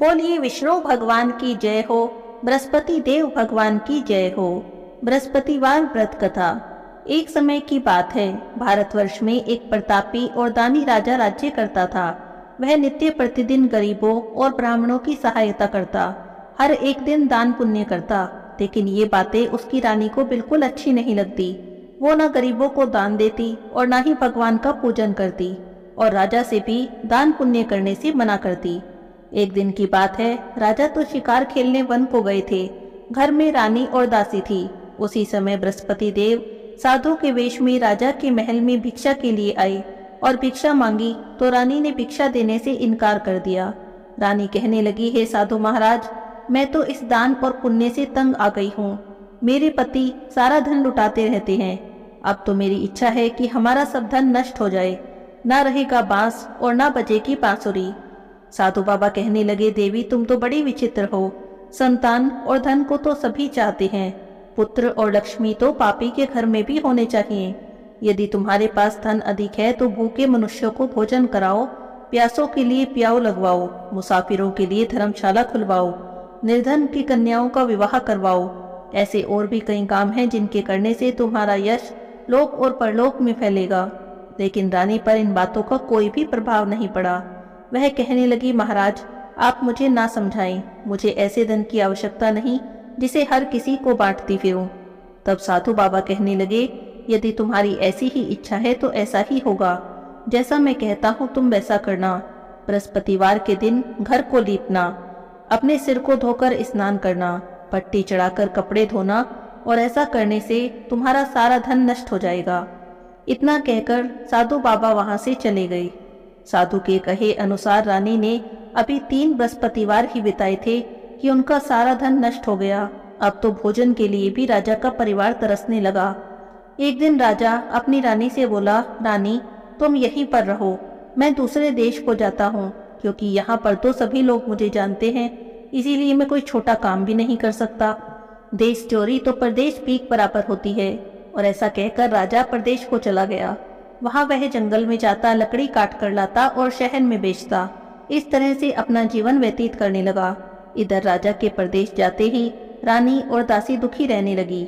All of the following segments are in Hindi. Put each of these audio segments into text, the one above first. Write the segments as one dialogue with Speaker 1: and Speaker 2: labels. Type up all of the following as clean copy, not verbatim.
Speaker 1: बोलिए विष्णु भगवान की जय हो। बृहस्पति देव भगवान की जय हो। बृहस्पतिवार व्रत कथा। एक समय की बात है, भारतवर्ष में एक प्रतापी और दानी राजा राज्य करता था। वह नित्य प्रतिदिन गरीबों और ब्राह्मणों की सहायता करता, हर एक दिन दान पुण्य करता। लेकिन ये बातें उसकी रानी को बिल्कुल अच्छी नहीं लगती। वो न गरीबों को दान देती और न ही भगवान का पूजन करती, और राजा से भी दान पुण्य करने से मना करती। एक दिन की बात है, राजा तो शिकार खेलने वन को गए थे। घर में रानी और दासी थी। उसी समय बृहस्पति देव साधु के वेश में राजा के महल में भिक्षा के लिए आए और भिक्षा मांगी तो रानी ने भिक्षा देने से इनकार कर दिया। रानी कहने लगी, हे साधु महाराज, मैं तो इस दान और पुण्य से तंग आ गई हूँ। मेरे पति सारा धन लुटाते रहते हैं। अब तो मेरी इच्छा है कि हमारा सब धन नष्ट हो जाए, ना रहेगा बांस और ना बजेगी बांसुरी। साधु बाबा कहने लगे, देवी तुम तो बड़ी विचित्र हो। संतान और धन को तो सभी चाहते हैं, पुत्र और लक्ष्मी तो पापी के घर में भी होने चाहिए। यदि तुम्हारे पास धन अधिक है तो भूखे मनुष्यों को भोजन कराओ, प्यासों के लिए प्याऊ लगवाओ, मुसाफिरों के लिए धर्मशाला खुलवाओ, निर्धन की कन्याओं का विवाह करवाओ। ऐसे और भी कई काम हैं जिनके करने से तुम्हारा यश लोक और परलोक में फैलेगा। लेकिन रानी पर इन बातों का कोई भी प्रभाव नहीं पड़ा। वह कहने लगी, महाराज आप मुझे ना समझाएं, मुझे ऐसे धन की आवश्यकता नहीं जिसे हर किसी को बांटती फिरूं। तब साधु बाबा कहने लगे, यदि तुम्हारी ऐसी ही इच्छा है तो ऐसा ही होगा। जैसा मैं कहता हूँ तुम वैसा करना। बृहस्पतिवार के दिन घर को लीपना, अपने सिर को धोकर स्नान करना, पट्टी चढ़ाकर कपड़े धोना, और ऐसा करने से तुम्हारा सारा धन नष्ट हो जाएगा। इतना कहकर साधु बाबा वहां से चले गए। साधु के कहे अनुसार रानी ने अभी 3 बृहस्पतिवार ही बिताए थे कि उनका सारा धन नष्ट हो गया। अब तो भोजन के लिए भी राजा का परिवार तरसने लगा। एक दिन राजा अपनी रानी से बोला, रानी तुम यहीं पर रहो, मैं दूसरे देश को जाता हूँ, क्योंकि यहाँ पर तो सभी लोग मुझे जानते हैं, इसीलिए मैं कोई छोटा काम भी नहीं कर सकता। देश चोरी तो परदेश भीख बराबर होती है। और ऐसा कहकर राजा परदेश को चला गया। वहां वह जंगल में जाता, लकड़ी काट कर लाता और शहर में बेचता। इस तरह से अपना जीवन व्यतीत करने लगा। इधर राजा के परदेश जाते ही रानी और दासी दुखी रहने लगी।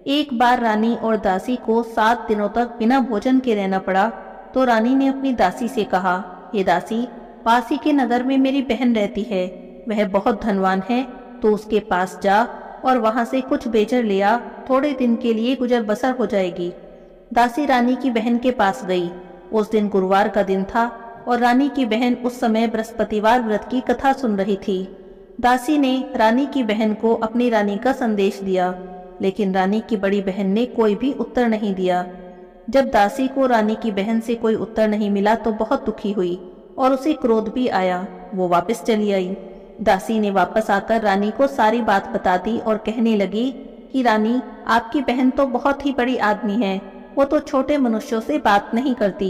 Speaker 1: एक बार रानी और दासी को 7 दिनों तक बिना भोजन के रहना पड़ा। तो रानी ने अपनी दासी से कहा, हे दासी, पास ही के नगर में मेरी बहन रहती है, वह बहुत धनवान है, तो उसके पास जा और वहां से कुछ बेचर ले आ, थोड़े दिन के लिए गुजर बसर हो जाएगी। दासी रानी की बहन के पास गई। उस दिन गुरुवार का दिन था और रानी की बहन उस समय बृहस्पतिवार व्रत की कथा सुन रही थी। दासी ने रानी की बहन को अपनी रानी का संदेश दिया, लेकिन रानी की बड़ी बहन ने कोई भी उत्तर नहीं दिया। जब दासी को रानी की बहन से कोई उत्तर नहीं मिला तो बहुत दुखी हुई और उसे क्रोध भी आया। वो वापस चली आई। दासी ने वापस आकर रानी को सारी बात बता दी और कहने लगी कि रानी, आपकी बहन तो बहुत ही बड़ी आदमी है, वो तो छोटे मनुष्यों से बात नहीं करती।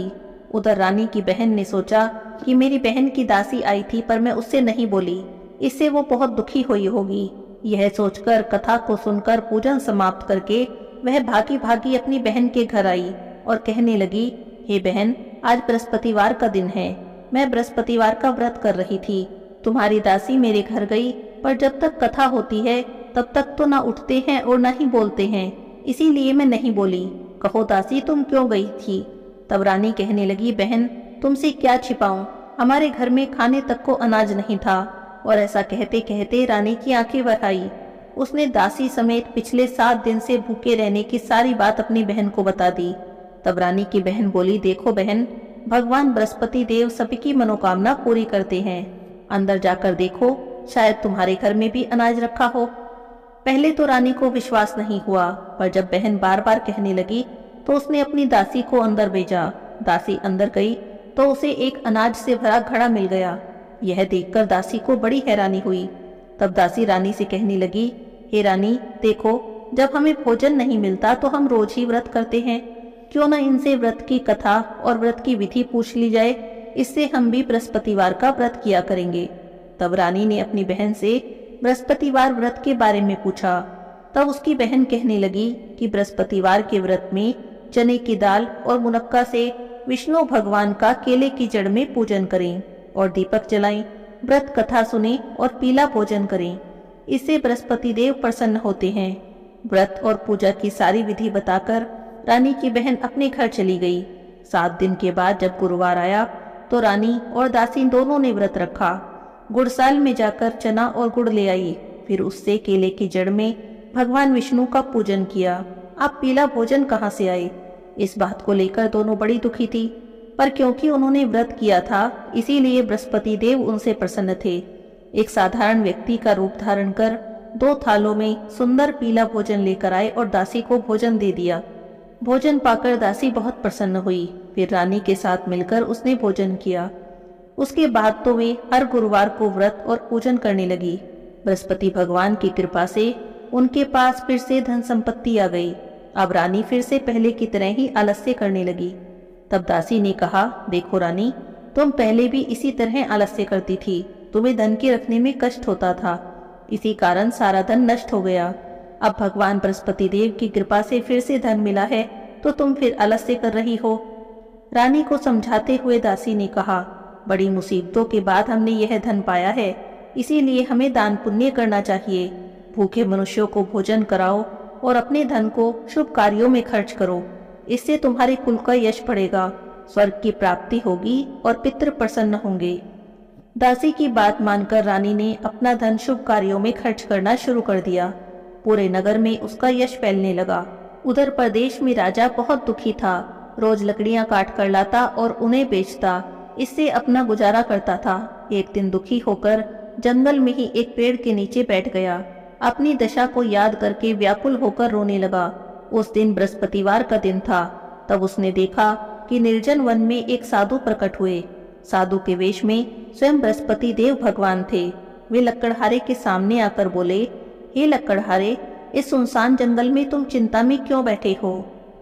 Speaker 1: उधर रानी की बहन ने सोचा कि मेरी बहन की दासी आई थी पर मैं उससे नहीं बोली, इससे वो बहुत दुखी हुई होगी। यह सोचकर कथा को सुनकर पूजन समाप्त करके वह भागी भागी अपनी बहन के घर आई और कहने लगी, हे बहन, आज बृहस्पतिवार का दिन है, मैं बृहस्पतिवार का व्रत कर रही थी। तुम्हारी दासी मेरे घर गई, पर जब तक कथा होती है तब तक तो ना उठते हैं और ना ही बोलते हैं, इसीलिए मैं नहीं बोली। कहो दासी, तुम क्यों गई थी? तब रानी कहने लगी, बहन तुमसे क्या छिपाऊं, हमारे घर में खाने तक को अनाज नहीं था। और ऐसा कहते कहते रानी की आंखें भर आई। उसने दासी समेत पिछले 7 दिन से भूखे रहने की सारी बात अपनी बहन को बता दी। तब रानी की बहन बोली, देखो बहन, भगवान बृहस्पति देव सबकी मनोकामना पूरी करते हैं। अंदर जाकर देखो, शायद तुम्हारे घर में भी अनाज रखा हो। पहले तो रानी को विश्वास नहीं हुआ, पर जब बहन बार बार कहने लगी तो उसने अपनी दासी को अंदर भेजा। दासी अंदर गई तो उसे एक अनाज से भरा घड़ा मिल गया। यह देखकर दासी को बड़ी हैरानी हुई। तब दासी रानी से कहने लगी, हे रानी, देखो, जब हमें भोजन नहीं मिलता तो हम रोज ही व्रत करते हैं, क्यों न इनसे व्रत की कथा और व्रत की विधि पूछ ली जाए, इससे हम भी बृहस्पतिवार का व्रत किया करेंगे। तब रानी ने अपनी बहन से बृहस्पतिवार व्रत के बारे में पूछा। तब उसकी बहन कहने लगी कि बृहस्पतिवार के व्रत में चने की दाल और मुनक्का से विष्णु भगवान का केले की जड़ में पूजन करें और दीपक जलाएं व्रत कथा सुने और पीला भोजन करें। इससे बृहस्पति देव प्रसन्न होते हैं। व्रत और पूजा की सारी विधि बताकर रानी की बहन अपने घर चली गई। 7 दिन के बाद जब गुरुवार आया तो रानी और दासी दोनों ने व्रत रखा। गुड़साल में जाकर चना और गुड़ ले आई। फिर उससे केले की जड़ में भगवान विष्णु का पूजन किया। अब पीला भोजन कहाँ से आए? इस बात को लेकर दोनों बड़ी दुखी थी, पर क्योंकि उन्होंने व्रत किया था इसीलिए बृहस्पति देव उनसे प्रसन्न थे। एक साधारण व्यक्ति का रूप धारण कर 2 थालों में सुंदर पीला भोजन लेकर आए और दासी को भोजन दे दिया। भोजन पाकर दासी बहुत प्रसन्न हुई। फिर रानी के साथ मिलकर उसने भोजन किया। उसके बाद तो वे हर गुरुवार को व्रत और पूजन करने लगी। बृहस्पति भगवान की कृपा से उनके पास फिर से धन संपत्ति आ गई। अब रानी फिर से पहले की तरह ही आलस्य करने लगी। तब दासी ने कहा, देखो रानी, तुम पहले भी इसी तरह आलस्य करती थी। तुम्हें धन के रखने में कष्ट होता था, इसी कारण सारा धन नष्ट हो गया। अब भगवान बृहस्पति देव की कृपा से फिर से धन मिला है तो तुम फिर आलस्य कर रही हो। रानी को समझाते हुए दासी ने कहा, बड़ी मुसीबतों के बाद हमने यह धन पाया है, इसीलिए हमें दान पुण्य करना चाहिए। भूखे मनुष्यों को भोजन कराओ और अपने धन को शुभ कार्यों में खर्च करो। इससे तुम्हारे कुल का यश बढ़ेगा, स्वर्ग की प्राप्ति होगी और पितृ प्रसन्न होंगे। दासी की बात मानकर रानी ने अपना धन शुभ कार्यों में खर्च करना शुरू कर दिया। पूरे नगर में उसका यश फैलने लगा। उधर प्रदेश में राजा बहुत दुखी था। रोज लकड़ियां काट कर लाता और उन्हें बेचता, इससे अपना गुजारा करता था। एक दिन दुखी होकर जंगल में ही एक पेड़ के नीचे बैठ गया। अपनी दशा को याद करके व्याकुल होकर रोने लगा। उस दिन बृहस्पतिवार का दिन था। तब उसने देखा कि निर्जन वन में एक साधु प्रकट हुए। साधु के वेश में स्वयं बृहस्पति देव भगवान थे। वे लकड़हारे के सामने आकर बोले, हे लकड़हारे, इस सुनसान जंगल में तुम चिंता में क्यों बैठे हो?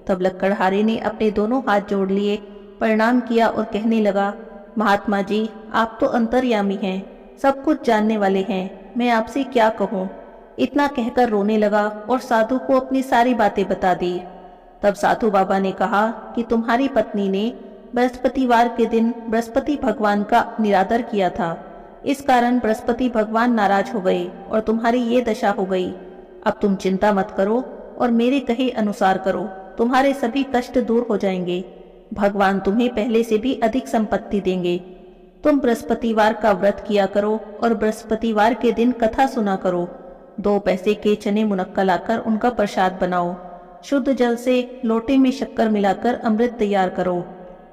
Speaker 1: तब लकड़हारे ने अपने दोनों हाथ जोड़ लिए, प्रणाम किया और कहने लगा, महात्मा जी, आप तो अंतर्यामी हैं, सब कुछ जानने वाले हैं, मैं आपसे क्या कहूँ। इतना कहकर रोने लगा और साधु को अपनी सारी बातें बता दी। तब साधु बाबा ने कहा कि तुम्हारी पत्नी ने बृहस्पतिवार के दिन बृहस्पति भगवान का निरादर किया था। इस कारण बृहस्पति भगवान नाराज हो गए और तुम्हारी ये दशा हो गई। अब तुम चिंता मत करो और मेरे कहे अनुसार करो, तुम्हारे सभी कष्ट दूर हो जाएंगे। भगवान तुम्हें पहले से भी अधिक संपत्ति देंगे। तुम बृहस्पतिवार का व्रत किया करो और बृहस्पतिवार के दिन कथा सुना करो। 2 पैसे के चने मुनक्का लाकर उनका प्रसाद बनाओ। शुद्ध जल से लोटे में शक्कर मिलाकर अमृत तैयार करो।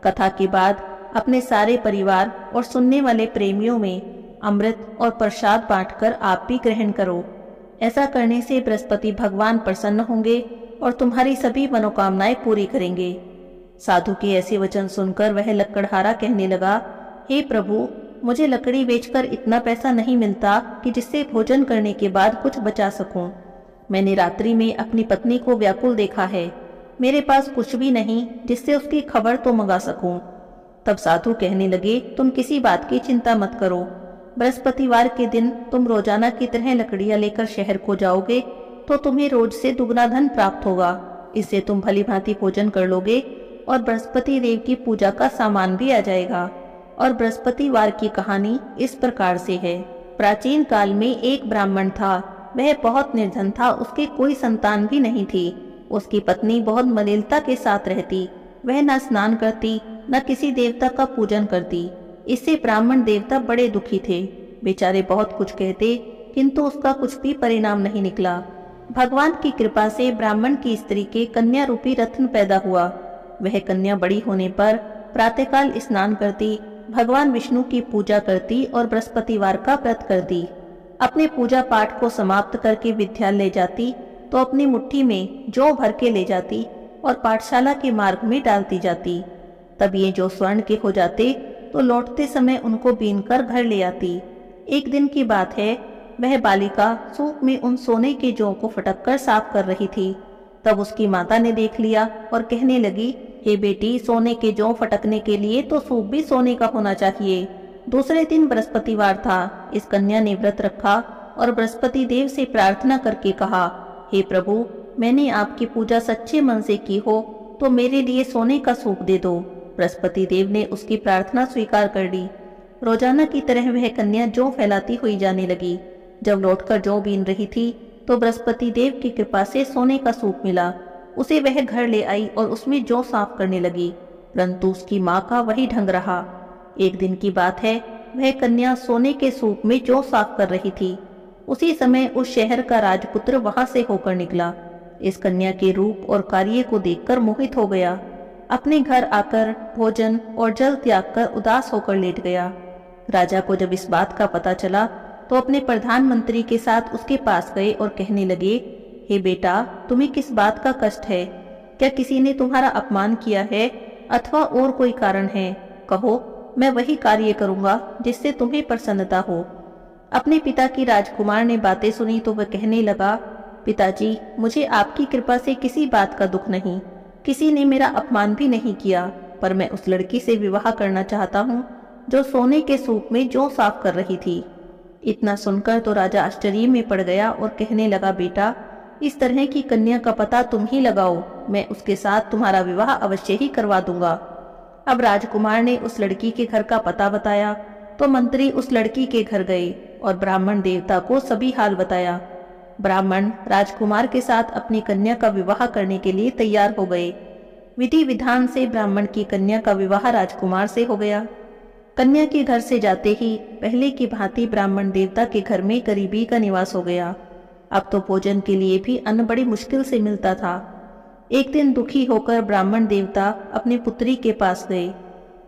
Speaker 1: कथा के बाद अपने सारे परिवार और सुनने वाले प्रेमियों में अमृत और प्रसाद बांटकर आप भी ग्रहण करो। ऐसा करने से बृहस्पति भगवान प्रसन्न होंगे और तुम्हारी सभी मनोकामनाएं पूरी करेंगे। साधु के ऐसे वचन सुनकर वह लकड़हारा कहने लगा, हे प्रभु, मुझे लकड़ी बेचकर इतना पैसा नहीं मिलता कि जिससे भोजन करने के बाद कुछ बचा सकूं। मैंने रात्रि में अपनी पत्नी को व्याकुल देखा है। मेरे पास कुछ भी नहीं जिससे उसकी खबर तो मंगा सकूं। तब साधु कहने लगे, तुम किसी बात की चिंता मत करो। बृहस्पतिवार के दिन तुम रोजाना की तरह लकड़ियां लेकर शहर को जाओगे तो तुम्हें रोज से दुगना धन प्राप्त होगा। इससे तुम भली भांति भोजन कर लोगे और बृहस्पति देव की पूजा का सामान भी आ जाएगा। और बृहस्पतिवार की कहानी इस प्रकार से है। प्राचीन काल में एक ब्राह्मण था। वह बहुत निर्धन था, उसके कोई संतान भी नहीं थी। उसकी पत्नी बहुत मलिनता के साथ रहती। वह न स्नान करती न किसी देवता का पूजन करती। इससे ब्राह्मण देवता बड़े दुखी थे। बेचारे बहुत कुछ कहते किंतु उसका कुछ भी परिणाम नहीं निकला। भगवान की कृपा से ब्राह्मण की स्त्री के कन्या रूपी रत्न पैदा हुआ। वह कन्या बड़ी होने पर प्रातःकाल स्नान करती, भगवान विष्णु की पूजा करती और बृहस्पतिवार का व्रत करती। अपने पूजा पाठ को समाप्त करके विद्यालय जाती तो अपनी मुट्ठी में जौ भर के ले जाती और पाठशाला के मार्ग में डालती जाती। तब ये जौ स्वर्ण के हो जाते तो लौटते समय उनको बीनकर घर ले आती। एक दिन की बात है, वह बालिका सूप में उन सोने के जौ को फटक कर साफ कर रही थी। तब उसकी माता ने देख लिया और कहने लगी, हे बेटी, सोने के जौ फटकने के लिए तो सूप भी सोने का होना चाहिए। दूसरे दिन बृहस्पतिवार था। इस कन्या ने व्रत रखा और बृहस्पति देव से प्रार्थना करके कहा, हे प्रभु, मैंने आपकी पूजा सच्चे मन से की हो तो मेरे लिए सोने का सूप दे दो। बृहस्पति देव ने उसकी प्रार्थना स्वीकार कर ली। रोजाना की तरह वह कन्या जौ फैलाती हुई जाने लगी। जब लौटकर जौ बीन रही थी तो बृहस्पति देव की कृपा से सोने का सूप मिला। उसे वह घर ले आई और उसमें जौ साफ करने लगी, परंतु उसकी माँ का वही ढंग रहा। एक दिन की बात है, वह कन्या सोने के सूप में जौ साफ कर रही थी। उसी समय उस शहर का राजपुत्र वहां से होकर निकला। इस कन्या के रूप और कार्य को देखकर मोहित हो गया। अपने घर आकर भोजन और जल त्याग कर उदास होकर लेट गया। राजा को जब इस बात का पता चला तो अपने प्रधानमंत्री के साथ उसके पास गए और कहने लगे, हे बेटा, तुम्हें किस बात का कष्ट है? क्या किसी ने तुम्हारा अपमान किया है अथवा और कोई कारण है? कहो, मैं वही कार्य करूंगा जिससे तुम्हें प्रसन्नता हो। अपने पिता की राजकुमार ने बातें सुनी तो वह कहने लगा, पिताजी, मुझे आपकी कृपा से किसी बात का दुख नहीं, किसी ने मेरा अपमान भी नहीं किया, पर मैं उस लड़की से विवाह करना चाहता हूँ जो सोने के सूप में जौ साफ कर रही थी। इतना सुनकर तो राजा आश्चर्य में पड़ गया और कहने लगा, बेटा, इस तरह की कन्या का पता तुम ही लगाओ, मैं उसके साथ तुम्हारा विवाह अवश्य ही करवा दूंगा। अब राजकुमार ने उस लड़की के घर का पता बताया तो मंत्री उस लड़की के घर गए और ब्राह्मण देवता को सभी हाल बताया। ब्राह्मण राजकुमार के साथ अपनी कन्या का विवाह करने के लिए तैयार हो गए। विधि विधान से ब्राह्मण की कन्या का विवाह राजकुमार से हो गया। कन्या के घर से जाते ही पहले की भांति ब्राह्मण देवता के घर में गरीबी का निवास हो गया। अब तो भोजन के लिए भी अन्न बड़ी मुश्किल से मिलता था। एक दिन दुखी होकर ब्राह्मण देवता अपनी पुत्री के पास गए।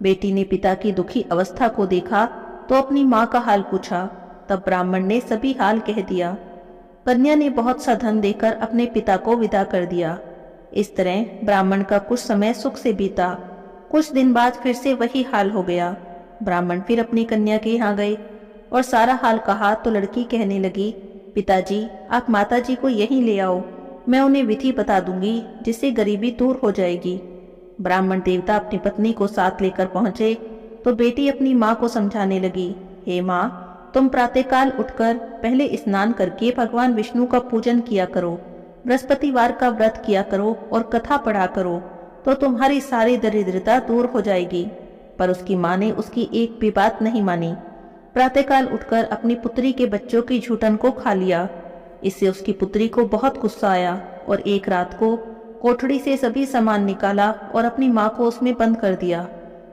Speaker 1: बेटी ने पिता की दुखी अवस्था को देखा तो अपनी माँ का हाल पूछा। तब ब्राह्मण ने सभी हाल कह दिया। कन्या ने बहुत सा धन देकर अपने पिता को विदा कर दिया। इस तरह ब्राह्मण का कुछ समय सुख से बीता। कुछ दिन बाद फिर से वही हाल हो गया। ब्राह्मण फिर अपनी कन्या के यहाँ गए और सारा हाल कहा तो लड़की कहने लगी, पिताजी, आप माताजी को यहीं ले आओ, मैं उन्हें विधि बता दूंगी जिससे गरीबी दूर हो जाएगी। ब्राह्मण देवता अपनी पत्नी को साथ लेकर पहुंचे तो बेटी अपनी माँ को समझाने लगी, हे माँ, तुम प्रातःकाल उठकर पहले स्नान करके भगवान विष्णु का पूजन किया करो, बृहस्पतिवार का व्रत किया करो और कथा पढ़ा करो, तो तुम्हारी सारी दरिद्रता दूर हो जाएगी। पर उसकी माँ ने उसकी एक भी बात नहीं मानी। प्रातःकाल उठकर अपनी पुत्री के बच्चों की झूठन को खा लिया। इससे उसकी पुत्री को बहुत गुस्सा आया और एक रात को कोठड़ी से सभी सामान निकाला और अपनी माँ को उसमें बंद कर दिया।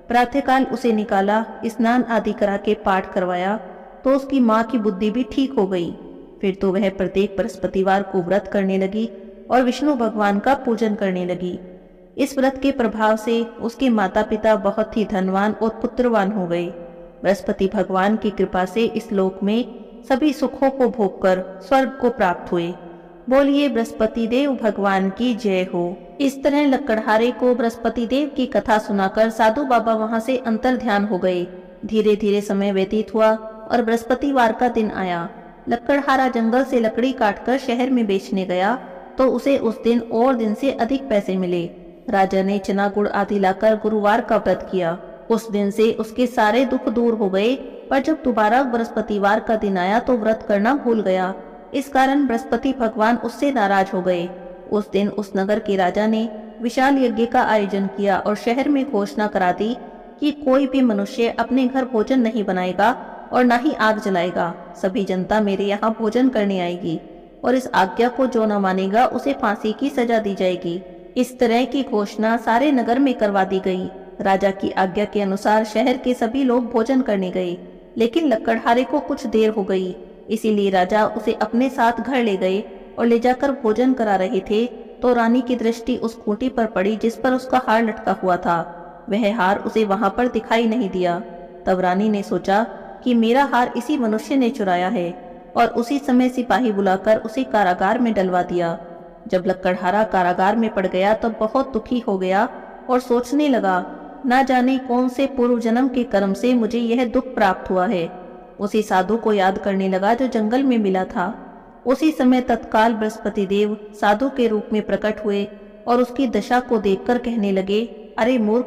Speaker 1: प्रातःकाल उसे निकाला, स्नान आदि करा के पाठ करवाया तो उसकी माँ की बुद्धि भी ठीक हो गई। फिर तो वह प्रत्येक बृहस्पतिवार को व्रत करने लगी और विष्णु भगवान का पूजन करने लगी। इस व्रत के प्रभाव से उसके माता पिता बहुत ही धनवान और पुत्रवान हो गए। बृहस्पति भगवान की कृपा से इस लोक में सभी सुखों को भोगकर स्वर्ग को प्राप्त हुए। बोलिए बृहस्पति देव भगवान की जय हो। इस तरह लक्कड़हारे को बृहस्पति देव की कथा सुनाकर साधु बाबा वहां से अंतर ध्यान हो गए। धीरे धीरे समय व्यतीत हुआ और बृहस्पतिवार का दिन आया। लक्कड़हारा जंगल से लकड़ी काटकर शहर में बेचने गया तो उसे उस दिन और दिन से अधिक पैसे मिले। राजा ने चना गुड़ आदि लाकर गुरुवार का व्रत किया। उस दिन से उसके सारे दुख दूर हो गए, पर जब दोबारा बृहस्पतिवार का दिन आया तो व्रत करना भूल गया। इस कारण बृहस्पति भगवान उससे नाराज हो गए। उस दिन उस नगर के राजा ने विशाल यज्ञ का आयोजन किया और शहर में घोषणा करा दी कि कोई भी मनुष्य अपने घर भोजन नहीं बनाएगा और न ही आग जलाएगा। सभी जनता मेरे यहाँ भोजन करने आएगी और इस आज्ञा को जो न मानेगा उसे फांसी की सजा दी जाएगी। इस तरह की घोषणा सारे नगर में करवा दी गई। राजा की आज्ञा के अनुसार शहर के सभी लोग भोजन करने गए, लेकिन लक्कड़हारे को कुछ देर हो गई। इसीलिए राजा उसे अपने साथ घर ले गए और ले जाकर भोजन करा रहे थे तो रानी की दृष्टि उस खूंटी पर पड़ी जिस पर उसका हार लटका हुआ था। वह हार उसे वहां पर दिखाई नहीं दिया। तब रानी ने सोचा कि मेरा हार इसी मनुष्य ने चुराया है और उसी समय सिपाही बुलाकर उसे कारागार में डलवा दिया। जब लक्कड़हारा कारागार में पड़ गया तो बहुत दुखी हो गया और सोचने लगा, ना जाने कौन से पूर्व जन्म के कर्म से मुझे यह दुख प्राप्त हुआ है। उसी साधु को याद करने लगा जो जंगल में मिला था। उसी समय तत्काल बृहस्पति देव साधु के रूप में प्रकट हुए और उसकी दशा को देखकर कहने लगे, अरे मूर्ख,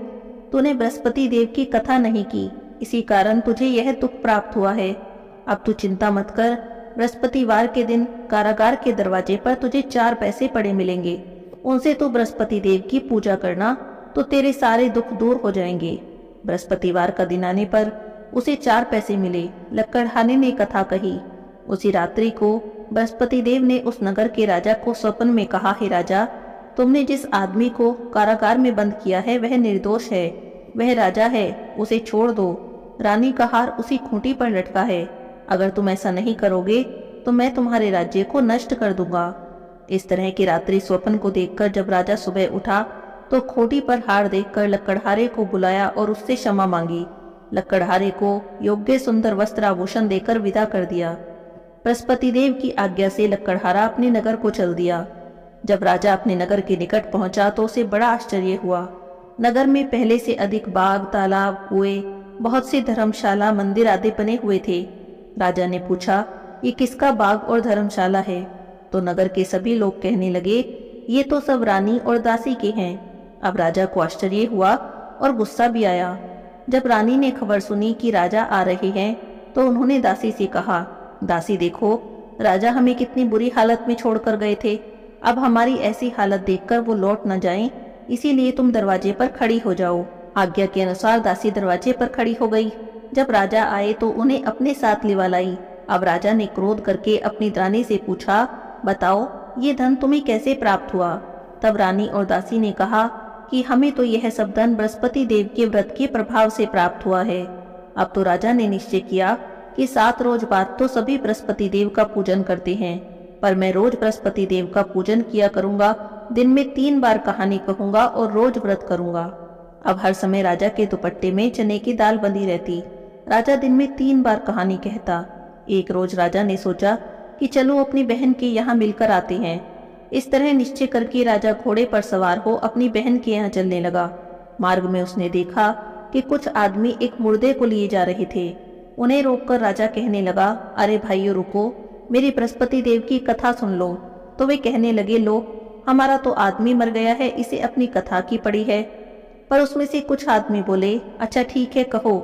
Speaker 1: तूने बृहस्पति देव की कथा नहीं की, इसी कारण तुझे यह दुख प्राप्त हुआ है। अब तू चिंता मत कर, बृहस्पतिवार के दिन कारागार के दरवाजे पर तुझे 4 पैसे पड़े मिलेंगे। उनसे तू बृहस्पति देव की पूजा करना तो तेरे सारे दुख दूर हो जाएंगे। बृहस्पतिवार का दिन आने पर उसे 4 पैसे मिले। लक्कड़हारे ने कथा कही। उसी रात्रि को बृहस्पति देव ने उस नगर के राजा को स्वप्न में कहा, हे राजा, तुमने जिस आदमी को कारागार में बंद किया है वह निर्दोष है, वह राजा है, उसे छोड़ दो। रानी का हार उसी खूंटी पर लटका है। अगर तुम ऐसा नहीं करोगे तो मैं तुम्हारे राज्य को नष्ट कर दूंगा। इस तरह की रात्रि स्वप्न को देखकर जब राजा सुबह उठा तो खूंटी पर हार देखकर लक्कड़हारे को बुलाया और उससे क्षमा मांगी। लक्कड़हारे को योग्य सुंदर वस्त्र आभूषण देकर विदा कर दिया। बृहस्पति देव की आज्ञा से लक्कड़हारा अपने नगर को चल दिया। जब राजा अपने नगर के निकट पहुंचा तो उसे बड़ा आश्चर्य हुआ। नगर में पहले से अधिक बाग, तालाब, कुएं, बहुत सी धर्मशाला, मंदिर आदि बने हुए थे। राजा ने पूछा, ये किसका बाग और धर्मशाला है? तो नगर के सभी लोग कहने लगे, ये तो सब रानी और दासी के हैं। अब राजा को आश्चर्य हुआ और गुस्सा भी आया। जब रानी ने खबर सुनी कि राजा आ रहे हैं तो उन्होंने दासी से कहा, दासी देखो, राजा हमें कितनी बुरी हालत में छोड़कर गए थे। अब हमारी ऐसी हालत देखकर वो लौट न जाएं, इसीलिए तुम दरवाजे पर खड़ी हो जाओ। आज्ञा के अनुसार दासी दरवाजे पर खड़ी हो गई। जब राजा आए तो उन्हें अपने साथ लिवा लाई। अब राजा ने क्रोध करके अपनी रानी से पूछा, बताओ ये धन तुम्हें कैसे प्राप्त हुआ? तब रानी और दासी ने कहा कि हमें तो यह सब धन बृहस्पति देव के व्रत के प्रभाव से प्राप्त हुआ है। अब तो राजा ने निश्चय किया कि 7 रोज बाद तो सभी बृहस्पति देव का पूजन करते हैं, पर मैं रोज बृहस्पति देव का पूजन किया करूंगा। दिन में 3 बार कहानी कहूंगा और रोज व्रत करूंगा। अब हर समय राजा के दुपट्टे में चने की दाल बंधी रहती। राजा दिन में 3 बार कहानी कहता। एक रोज राजा ने सोचा कि चलो अपनी बहन के यहाँ मिलकर आते हैं। इस तरह निश्चय करके राजा घोड़े पर सवार हो अपनी बहन के यहाँ चलने लगा। मार्ग में उसने देखा कि कुछ आदमी एक मुर्दे को लिए जा रहे थे। उन्हें रोककर राजा कहने लगा, अरे भाइयों रुको, मेरी बृहस्पति देव की कथा सुन लो। तो वे कहने लगे, लो, हमारा तो आदमी मर गया है, इसे अपनी कथा की पड़ी है। पर उसमें से कुछ आदमी बोले, अच्छा ठीक है, कहो,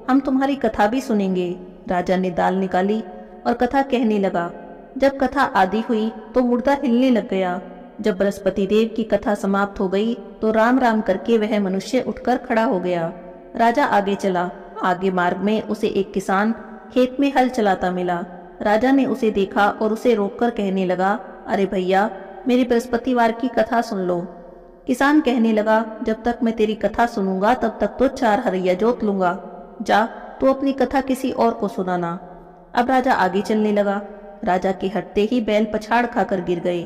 Speaker 1: हम तुम्हारी कथा भी सुनेंगे। राजा ने दाल निकाली और कथा कहने लगा। जब कथा आदि हुई तो मुर्दा हिलने लग गया। जब बृहस्पति देव की कथा समाप्त हो गई तो राम राम करके वह मनुष्य उठकर खड़ा हो गया। राजा आगे चला। आगे मार्ग में उसे एक किसान खेत में हल चलाता मिला। राजा ने उसे देखा और उसे रोककर कहने लगा, अरे भैया, मेरी बृहस्पतिवार की कथा सुन लो। किसान कहने लगा, जब तक मैं तेरी कथा सुनूंगा तब तक तो 4 हरैया जोत लूंगा। जा, तू अपनी कथा किसी और को सुनाना। अब राजा आगे चलने लगा। राजा के हटते ही बैल पछाड़ खाकर गिर गए।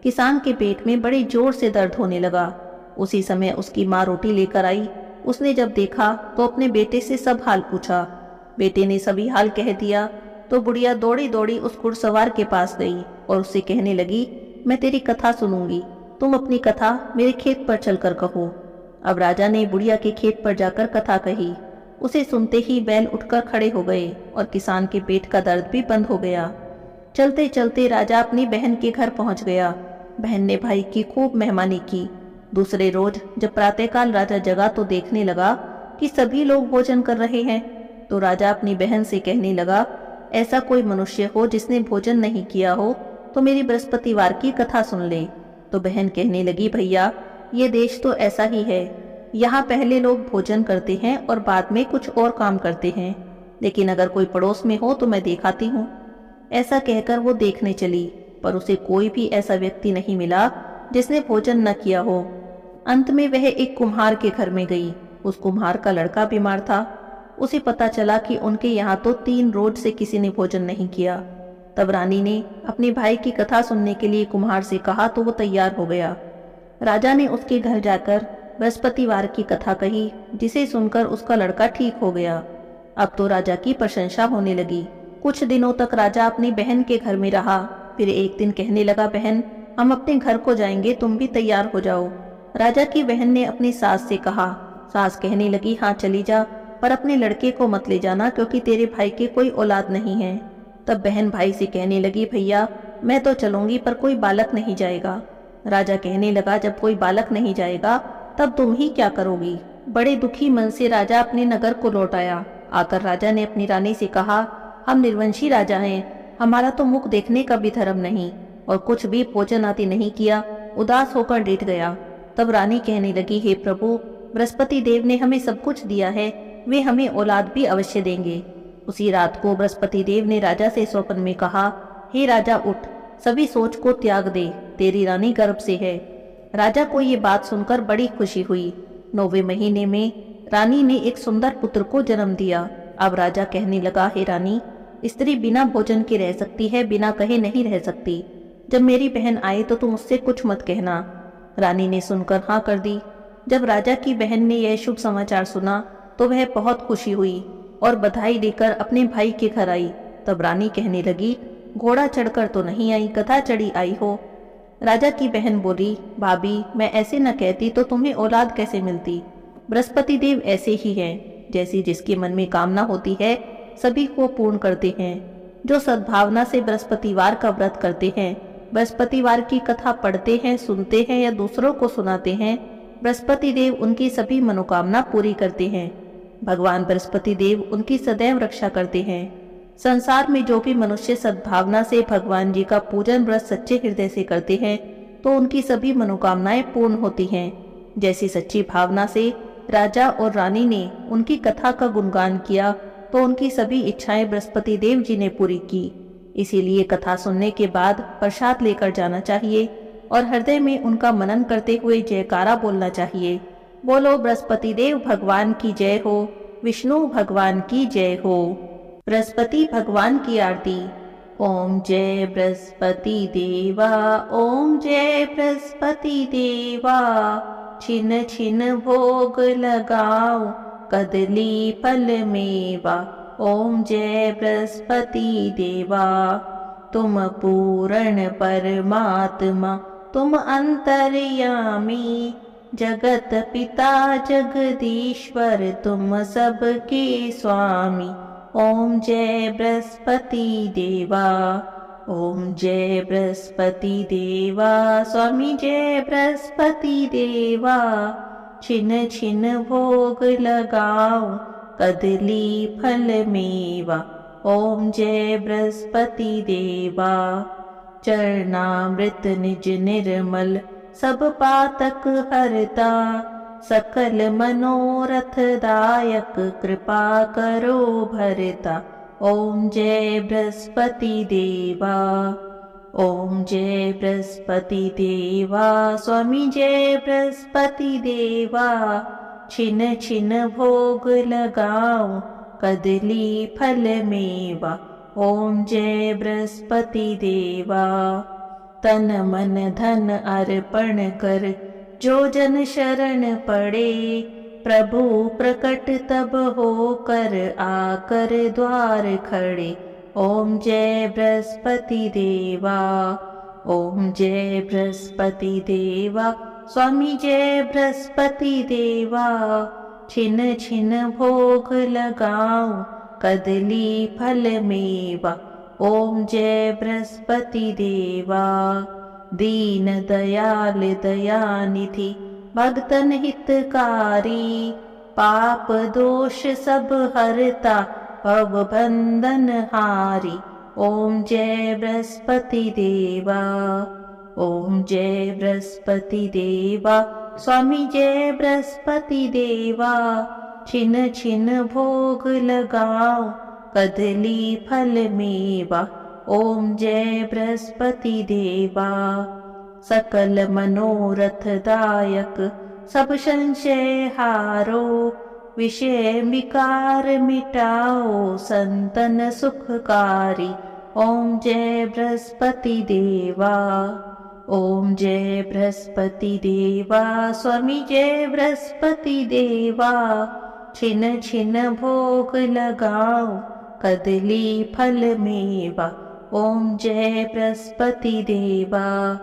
Speaker 1: किसान के पेट में बड़े जोर से दर्द होने लगा। उसी समय उसकी माँ रोटी लेकर आई। उसने जब देखा तो अपने बेटे से सब हाल पूछा। बेटे ने सभी हाल कह दिया तो बुढ़िया दौड़ी दौड़ी उस घुड़सवार के पास गई और उससे कहने लगी, मैं तेरी कथा सुनूंगी, तुम अपनी कथा मेरे खेत पर चलकर कहो। अब राजा ने बुढ़िया के खेत पर जाकर कथा कही। उसे सुनते ही बैल उठकर खड़े हो गए और किसान के पेट का दर्द भी बंद हो गया। चलते चलते राजा अपनी बहन के घर पहुंच गया। बहन ने भाई की खूब मेहमानी की। दूसरे रोज जब प्रातःकाल राजा जगा तो देखने लगा कि सभी लोग भोजन कर रहे हैं। तो राजा अपनी बहन से कहने लगा, ऐसा कोई मनुष्य हो जिसने भोजन नहीं किया हो तो मेरी बृहस्पतिवार की कथा सुन ले। तो बहन कहने लगी, भैया, ये देश तो ऐसा ही है। यहाँ पहले लोग भोजन करते हैं और बाद में कुछ और काम करते हैं, लेकिन अगर कोई पड़ोस में हो तो मैं दिखाती हूँ। ऐसा कहकर वो देखने चली, पर उसे कोई भी ऐसा व्यक्ति नहीं मिला जिसने भोजन न किया हो। अंत में वह एक कुम्हार के घर में गई। उस कुम्हार का लड़का बीमार था। उसे पता चला कि उनके यहाँ तो 3 रोज से किसी ने भोजन नहीं किया। तब रानी ने अपने भाई की कथा सुनने के लिए कुम्हार से कहा तो वो तैयार हो गया। राजा ने उसके घर जाकर बृहस्पतिवार की कथा कही, जिसे सुनकर उसका लड़का ठीक हो गया। अब तो राजा की प्रशंसा होने लगी। कुछ दिनों तक राजा अपनी बहन के घर में रहा। फिर एक दिन कहने लगा, बहन, हम अपने घर को जाएंगे, तुम भी तैयार हो जाओ। राजा की बहन ने अपनी सास से कहा। सास कहने लगी, हाँ चली जा, पर अपने लड़के को मत ले जाना, क्योंकि तेरे भाई के कोई औलाद नहीं है। तब बहन भाई से कहने लगी, भैया, मैं तो चलूंगी पर कोई बालक नहीं जाएगा। राजा कहने लगा, जब कोई बालक नहीं जाएगा तब तुम ही क्या करोगी? बड़े दुखी मन से राजा अपने नगर को लौट आया। आकर राजा ने अपनी रानी से कहा, हम निर्वंशी राजा हैं, हमारा तो मुख देखने का भी धर्म नहीं और कुछ भी भोजन आदि नहीं किया। उदास होकर लेट गया। तब रानी कहने लगी, हे प्रभु, बृहस्पति देव ने हमें सब कुछ दिया है, वे हमें औलाद भी अवश्य देंगे। उसी रात को बृहस्पति देव ने राजा से स्वप्न में कहा, हे राजा उठ, सभी सोच को त्याग दे, तेरी रानी गर्भ से है। राजा को ये बात सुनकर बड़ी खुशी हुई। 9वें महीने में रानी ने एक सुंदर पुत्र को जन्म दिया। अब राजा कहने लगा, हे रानी, स्त्री बिना भोजन के रह सकती है, बिना कहे नहीं रह सकती। जब मेरी बहन आए तो तुम उससे कुछ मत कहना। रानी ने सुनकर हाँ कर दी। जब राजा की बहन ने यह शुभ समाचार सुना तो वह बहुत खुशी हुई और बधाई देकर अपने भाई के घर आई। तब रानी कहने लगी, घोड़ा चढ़कर तो नहीं आई, गधा चढ़ी आई हो। राजा की बहन बोली, भाभी, मैं ऐसे न कहती तो तुम्हें औलाद कैसे मिलती। बृहस्पति देव ऐसे ही हैं, जैसी जिसके मन में कामना होती है सभी को पूर्ण करते हैं। जो सद्भावना से बृहस्पतिवार का व्रत करते हैं, बृहस्पतिवार की कथा पढ़ते हैं, सुनते हैं या दूसरों को सुनाते हैं, बृहस्पति देव उनकी सभी मनोकामना पूरी करते हैं। भगवान बृहस्पति देव उनकी सदैव रक्षा करते हैं। संसार में जो भी मनुष्य सद्भावना से भगवान जी का पूजन व्रत सच्चे हृदय से करते हैं तो उनकी सभी मनोकामनाएं पूर्ण होती हैं। जैसी सच्ची भावना से राजा और रानी ने उनकी कथा का गुणगान किया तो उनकी सभी इच्छाएं बृहस्पति देव जी ने पूरी की। इसीलिए कथा सुनने के बाद प्रसाद लेकर जाना चाहिए और हृदय में उनका मनन करते हुए जयकारा बोलना चाहिए। बोलो बृहस्पति देव भगवान की जय हो, विष्णु भगवान की जय हो। बृहस्पति भगवान की आरती। ओम जय बृहस्पति देवा, ओम जय बृहस्पति देवा, छिन छिन भोग लगाओ, कदली फल मेवा। ओम जय बृहस्पति देवा, तुम पूर्ण परमात्मा, तुम अंतर्यामी, जगत पिता जगदीश्वर, तुम सबके स्वामी। ओम जय बृहस्पति देवा, ओम जय बृहस्पति देवा, स्वामी जय बृहस्पति देवा, छिन छिन भोग लगाओ, कदली फल मेवा। ओम जय बृहस्पति देवा, चरणामृत निज निर्मल, सब पातक हरता, सकल मनोरथ दायक, कृपा करो भरता। ओम जय बृहस्पति देवा, ओम जय बृहस्पति देवा, स्वामी जय बृहस्पति देवा, छिन छिन भोग लगाओ, कदली फल मेवा। ओम जय बृहस्पति देवा, तन मन धन अर्पण कर, जो जन शरण पड़े, प्रभु प्रकट तब होकर, आकर द्वार खड़े। ओम जय बृहस्पति देवा, ओम जय बृहस्पति देवा, स्वामी जय बृहस्पति देवा, छिन छिन भोग लगाओ, कदली फल मेवा। ओम जय बृहस्पति देवा, दीन दयाल दयानिधि, भक्तन हितकारी, पाप दोष सब हरता, भव बंधन हारी। ओम जय बृहस्पति देवा, ओम जय बृहस्पति देवा, स्वामी जय बृहस्पति देवा, छिन छिन भोग लगाओ, कदली फल मेवा। ओम जय बृहस्पति देवा, सकल मनोरथ दायक, सब संशय हारो, विषय विकार मिटाओ, संतन सुखकारी। ओम जय बृहस्पति देवा, ओम जय बृहस्पति देवा, स्वामी जय बृहस्पति देवा, छिन छिन भोग लगाओ, कदली फल मेवा। ओम जय बृहस्पति देवा,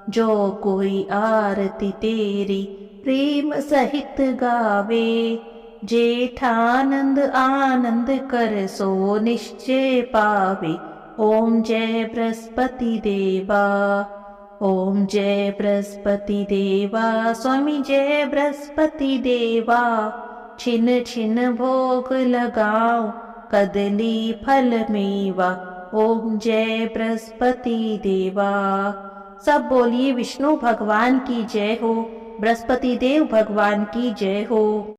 Speaker 1: जो कोई आरती तेरी प्रेम सहित गावे, जेठानंद आनंद कर सो निश्चय पावे। ओम जय बृहस्पति देवा, ओम जय बृहस्पति देवा, स्वामी जय बृहस्पति देवा, छिन छिन भोग लगाओ, कदली फल मेवा। ओम जय बृहस्पति देवा। सब बोलिए विष्णु भगवान की जय हो, बृहस्पति देव भगवान की जय हो।